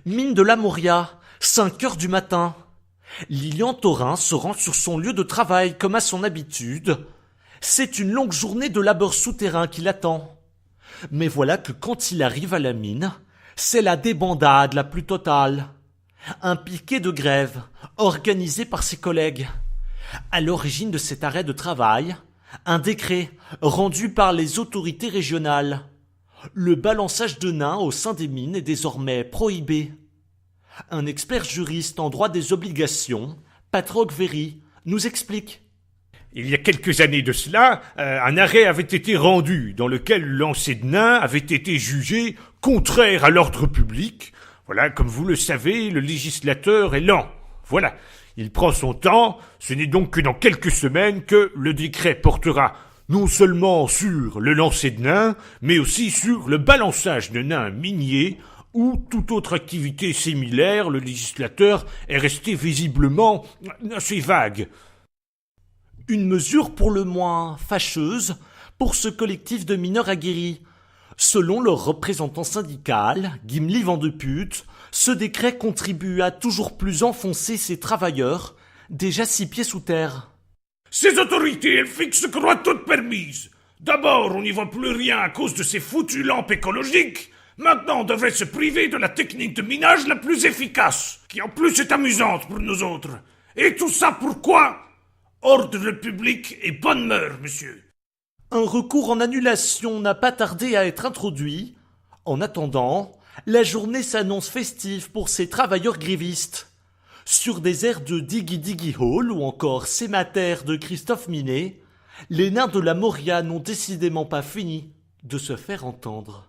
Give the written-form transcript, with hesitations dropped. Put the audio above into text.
Mine de la Moria, 5 heures du matin. Lilian Thorin se rend sur son lieu de travail comme à son habitude. C'est une longue journée de labeur souterrain qui l'attend. Mais voilà que quand il arrive à la mine, c'est la débandade la plus totale. Un piquet de grève, organisé par ses collègues. À l'origine de cet arrêt de travail, un décret rendu par les autorités régionales. Le balançage de nains au sein des mines est désormais prohibé. Un expert juriste en droit des obligations, Patrick Véry, nous explique. Il y a quelques années de cela, un arrêt avait été rendu dans lequel le lancer de nains avait été jugé contraire à l'ordre public. Voilà, comme vous le savez, le législateur est lent. Voilà, il prend son temps, ce n'est donc que dans quelques semaines que le décret portera non seulement sur le lancer de nains, mais aussi sur le balançage de nains miniers ou toute autre activité similaire. Le législateur est resté visiblement assez vague. Une mesure pour le moins fâcheuse pour ce collectif de mineurs aguerris. Selon leur représentant syndical, Gimli Vandeput, ce décret contribue à toujours plus enfoncer ces travailleurs, déjà 6 pieds sous terre. Ces autorités, elles fixent croix toutes permises. D'abord, on n'y voit plus rien à cause de ces foutues lampes écologiques. Maintenant, on devrait se priver de la technique de minage la plus efficace, qui en plus est amusante pour nous autres. Et tout ça pourquoi ? Ordre public et bonne mœurs, monsieur. Un recours en annulation n'a pas tardé à être introduit. En attendant, la journée s'annonce festive pour ces travailleurs grévistes. Sur des airs de Diggy Diggy Hall ou encore Sémater de Christophe Minet, les nains de la Moria n'ont décidément pas fini de se faire entendre.